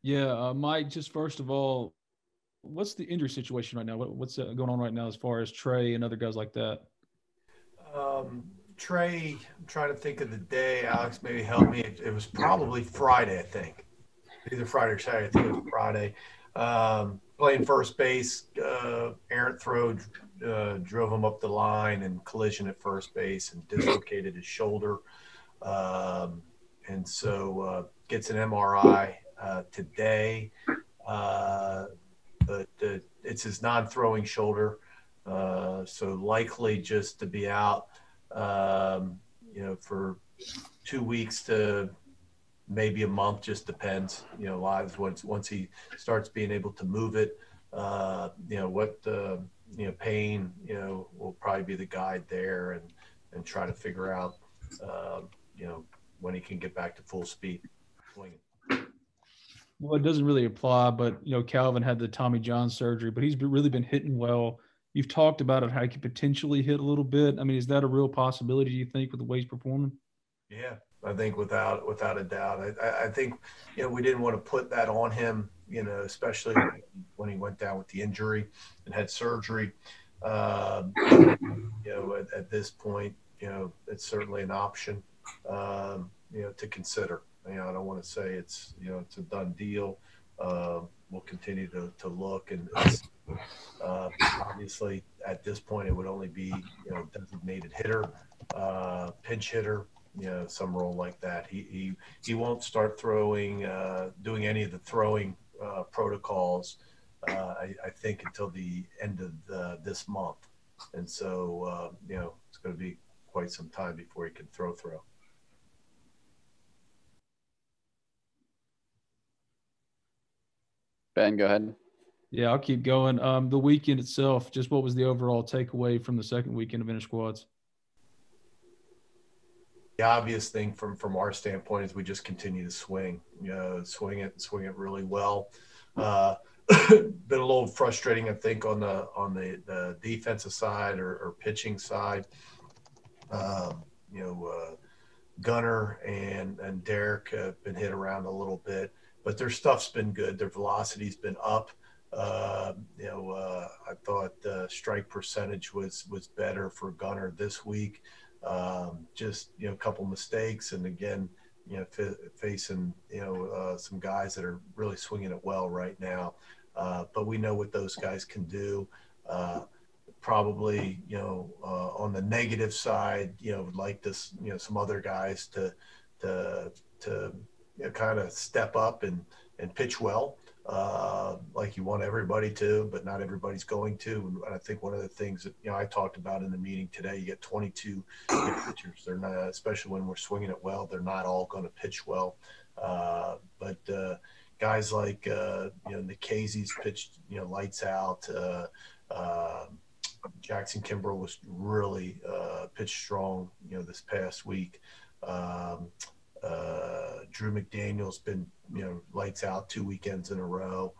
Yeah, Mike. Just first of all, what's the injury situation right now? What's going on right now as far as Trey and other guys like that? Trey, I'm trying to think of the day. Alex, maybe help me. It was probably Friday, I think. Either Friday or Saturday. I think it was Friday. Playing first base, errant throw drove him up the line and collision at first base and dislocated his shoulder. Um, and so gets an MRI today. Uh, but it's his non-throwing shoulder, so likely just to be out, for 2 weeks to maybe a month, just depends. Lives once he starts being able to move it. What pain will probably be the guide there, and try to figure out uh, you know when he can get back to full speed swinging. Well, it doesn't really apply, but Calvin had the Tommy John surgery, but really been hitting well. You've talked about it, how he could potentially hit a little bit. I mean, is that a real possibility? Do you think with the way he's performing? Yeah, I think without a doubt. I think we didn't want to put that on him. Especially when he went down with the injury and had surgery. But at this point, it's certainly an option. To consider. I don't want to say it's a done deal. We'll continue to look, and obviously at this point it would only be designated hitter, pinch hitter, some role like that. He won't start throwing, doing any of the throwing protocols. I think until the end of this month, and so it's going to be quite some time before he can throw. Ben, go ahead. Yeah, I'll keep going. The weekend itself, just what was the overall takeaway from the second weekend of inter squads? The obvious thing from our standpoint is we just continue to swing, swing it really well. Been a little frustrating, I think, on the defensive side or pitching side. Gunner and Derek have been hit around a little bit, but their stuff's been good. Their velocity's been up. I thought the strike percentage was better for Gunner this week. Just a couple mistakes, and again, facing some guys that are really swinging it well right now. But we know what those guys can do. Probably on the negative side, would like this some other guys to kind of step up and pitch well, like you want everybody to, but not everybody's going to. And I think one of the things that I talked about in the meeting today, you get 22 pitchers. They're not, especially when we're swinging it well, they're not all going to pitch well. But guys like Nikhazy's pitched lights out. Jackson Kimbrell was really pitched strong, this past week. Drew McDaniel's been, lights out 2 weekends in a row.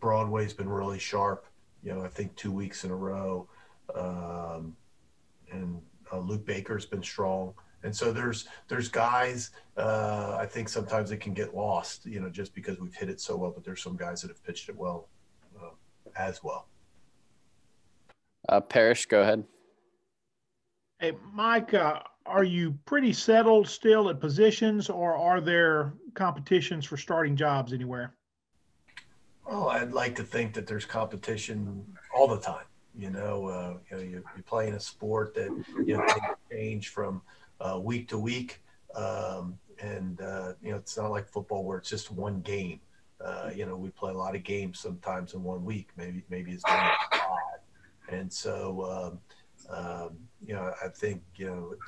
Broadway's been really sharp, I think 2 weeks in a row. And Luke Baker's been strong. And so there's guys, I think sometimes it can get lost, just because we've hit it so well, but there's some guys that have pitched it well as well. Parrish, go ahead. Hey, Mike, are you pretty settled still at positions, or are there competitions for starting jobs anywhere? Well, I'd like to think that there's competition all the time. You play in a sport that things change from week to week, and it's not like football where it's just one game. We play a lot of games sometimes in 1 week. Maybe it's 5, and so I think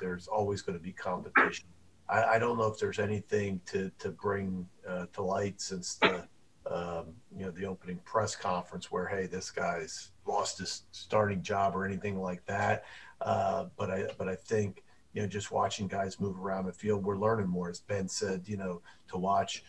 there's always going to be competition. I don't know if there's anything to bring to light since the opening press conference where, hey, this guy's lost his starting job or anything like that. But I think just watching guys move around the field, we're learning more. As Ben said, to watch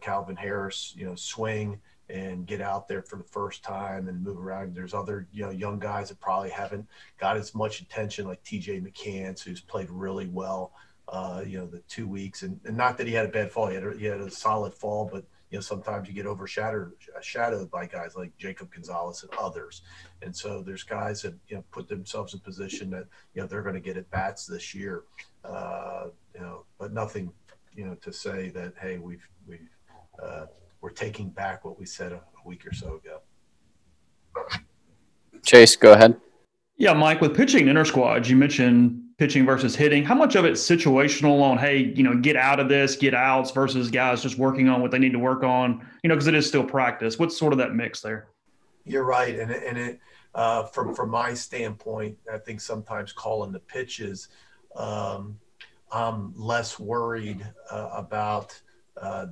Calvin Harris swing and get out there for the first time and move around. There's other young guys that probably haven't got as much attention, like TJ McCants, who's played really well the 2 weeks, and not that he had a bad fall. He had a solid fall, but sometimes you get shadowed by guys like Jacob Gonzalez and others. And so there's guys that, put themselves in position that, they're going to get at bats this year. But nothing, to say that, hey, we're taking back what we said a week or so ago. Chase, go ahead. Yeah, Mike, with pitching inter squads, you mentioned pitching versus hitting. How much of it's situational on, hey, get out of this, get outs versus guys just working on what they need to work on, because it is still practice. What's sort of that mix there? You're right. And it from my standpoint, I think sometimes calling the pitches, I'm less worried about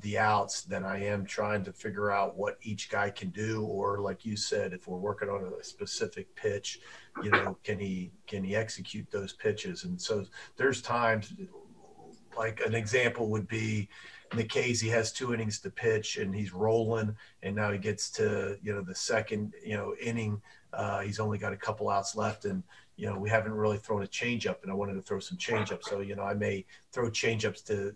the outs than I am trying to figure out what each guy can do. Or like you said, if we're working on a specific pitch, can he execute those pitches? And so there's times, like an example would be Nikhazy has 2 innings to pitch and he's rolling, and now he gets to, the second, inning. He's only got a couple outs left, and, we haven't really thrown a changeup, and I wanted to throw some changeup. So, I may throw changeups to,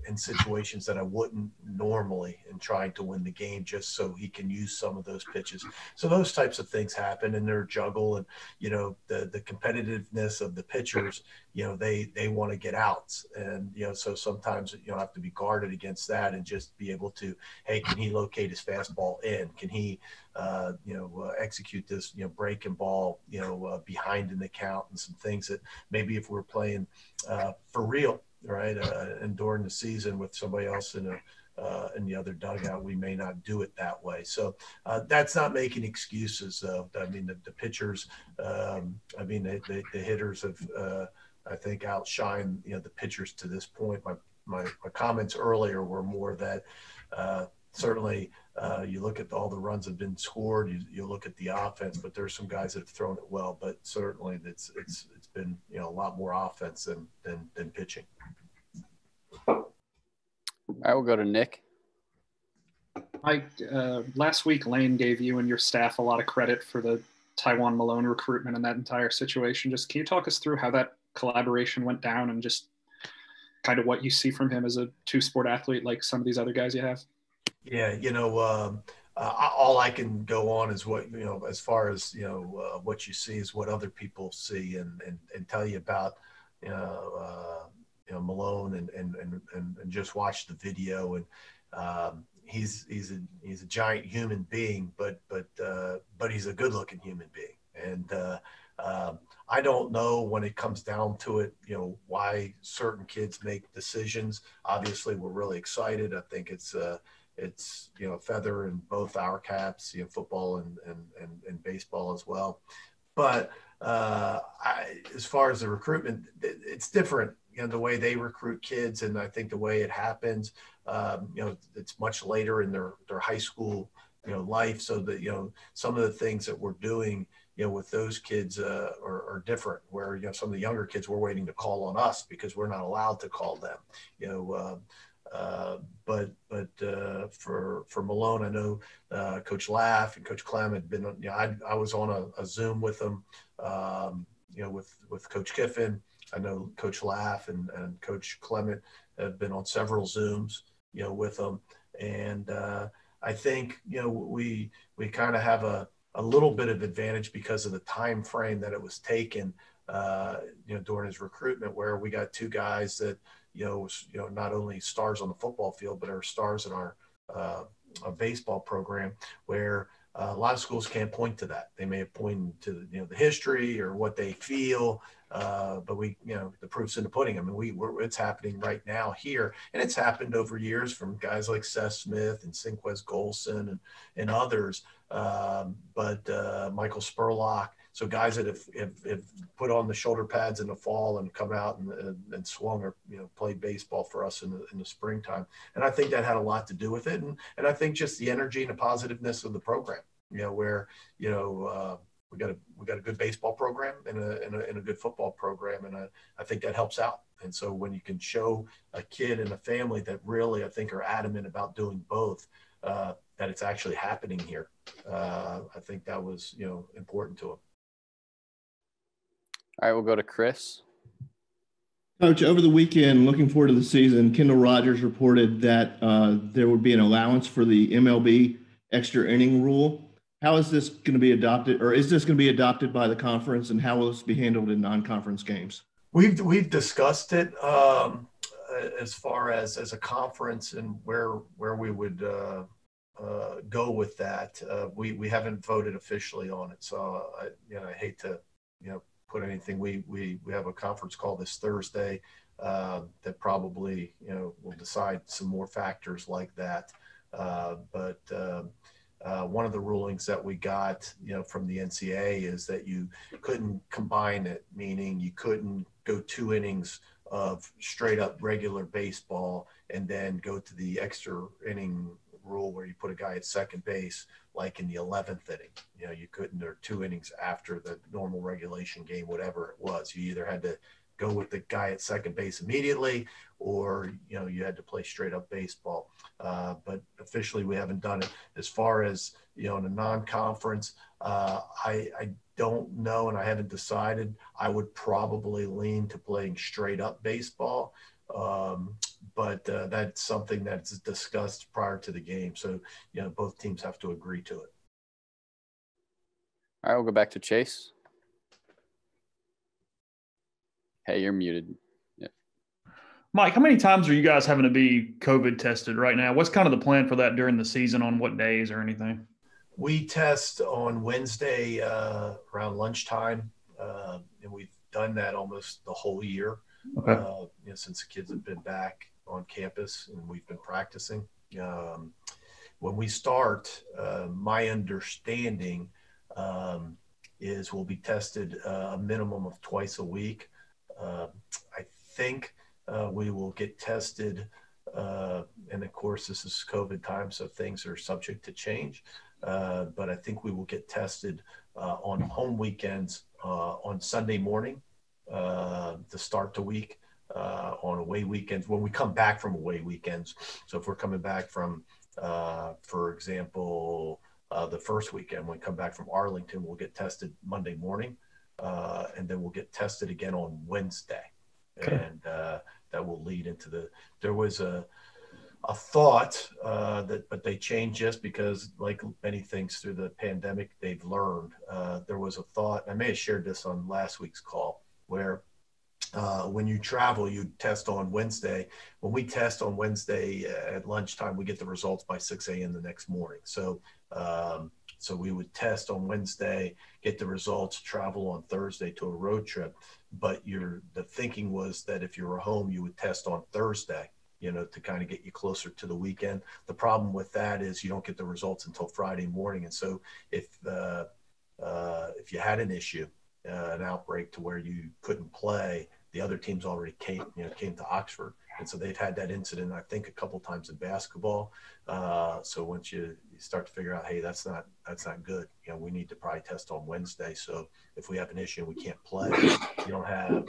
in situations that I wouldn't normally, and trying to win the game just so he can use some of those pitches. So those types of things happen, and they're juggle, and, the competitiveness of the pitchers, they want to get outs. And, so sometimes, have to be guarded against that and just be able to, hey, can he locate his fastball in? Can he, execute this, breaking ball, behind in the count, and some things that maybe if we're playing for real, right, and during the season with somebody else in the other dugout, we may not do it that way. So that's not making excuses, though. I mean, the pitchers, the hitters have, I think, outshined, the pitchers to this point. My comments earlier were more that certainly you look at all the runs that have been scored, you look at the offense, but there's some guys that have thrown it well, but certainly it's been, a lot more offense than pitching. All right, we'll go to Nick. Mike, last week Lane gave you and your staff a lot of credit for the Taiwan Malone recruitment and that entire situation. Just can you talk us through how that collaboration went down and just kind of what you see from him as a 2-sport athlete like some of these other guys you have? Yeah, all I can go on is what, as far as, what you see is what other people see, and tell you about, Malone and just watch the video. And he's a giant human being, but he's a good looking human being. And I don't know when it comes down to it, why certain kids make decisions. Obviously, we're really excited. I think it's a feather in both our caps, football and baseball as well. But as far as the recruitment, it's different, the way they recruit kids. And I think the way it happens, it's much later in their high school, life. So that, some of the things that we're doing, with those kids are different, where, some of the younger kids, we're waiting to call on us because we're not allowed to call them, but for Malone, I know Coach Laff and Coach Clem had been, I was on a Zoom with them, with Coach Kiffin. I know Coach Laff and Coach Clement have been on several Zooms, with them. And I think, we kind of have a little bit of advantage because of the time frame that it was taken, during his recruitment, where we got 2 guys that, not only stars on the football field, but are stars in our baseball program, where a lot of schools can't point to that. They may have pointed to, the history or what they feel, but we, the proof's in the pudding. I mean, it's happening right now here, and it's happened over years from guys like Seth Smith and Sinquez Golson and others, but Michael Spurlock. So guys that have put on the shoulder pads in the fall and come out and swung or, played baseball for us in the springtime. And I think that had a lot to do with it. And I think just the energy and the positiveness of the program, where, we got a good baseball program and a good football program. And I think that helps out. And so when you can show a kid and a family that really, I think, are adamant about doing both, that it's actually happening here, I think that was, important to them. All right, we'll go to Chris. Coach, over the weekend, looking forward to the season, Kendall Rogers reported that there would be an allowance for the MLB extra inning rule. How is this going to be adopted, or is this going to be adopted by the conference, and how will this be handled in non-conference games? We've discussed it as far as a conference and where we would go with that. We haven't voted officially on it, so I hate to put anything. We have a conference call this Thursday that probably will decide some more factors like that. But one of the rulings that we got from the NCAA is that you couldn't combine it, meaning you couldn't go 2 innings of straight up regular baseball and then go to the extra inning rule where you put a guy at second base like in the 11th inning. You couldn't, or 2 innings after the normal regulation game, whatever it was. You either had to go with the guy at second base immediately, or you had to play straight up baseball. But officially we haven't done it. As far as in a non-conference, I don't know, and I haven't decided. I would probably lean to playing straight up baseball, but that's something that's discussed prior to the game. So both teams have to agree to it. All right, we'll go back to Chase. Hey, you're muted. Yeah. Mike, how many times are you guys having to be COVID tested right now? What's kind of the plan for that during the season, on what days or anything? We test on Wednesday around lunchtime, and we've done that almost the whole year. Okay. Since the kids have been back on campus and we've been practicing. When we start, my understanding is we'll be tested a minimum of twice a week. I think we will get tested, and of course this is COVID time, so things are subject to change. But I think we will get tested on home weekends on Sunday morning to start the week, on away weekends when we come back from away weekends. So if we're coming back from, for example, the first weekend, when we come back from Arlington, we'll get tested Monday morning, and then we'll get tested again on Wednesday. Okay. And that will lead into there was a thought but they changed just because, like many things through the pandemic, they've learned. There was a thought, I may have shared this on last week's call, where when you travel, you test on Wednesday. When we test on Wednesday at lunchtime, we get the results by 6 a.m. the next morning. So we would test on Wednesday, get the results, travel on Thursday to a road trip. But the thinking was that if you were home, you would test on Thursday, to kind of get you closer to the weekend. The problem with that is you don't get the results until Friday morning. And so if you had an issue, an outbreak to where you couldn't play, the other teams already came to Oxford. And so they've had that incident, I think, a couple times in basketball. So once you start to figure out, hey, that's not good. We need to probably test on Wednesday. So if we have an issue and we can't play, you don't have,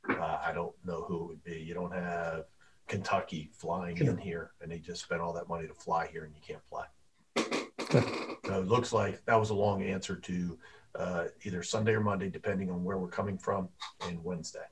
I don't know who it would be. You don't have Kentucky flying in here, and they just spent all that money to fly here, and you can't play. So it looks like that was a long answer to either Sunday or Monday, depending on where we're coming from, and Wednesday.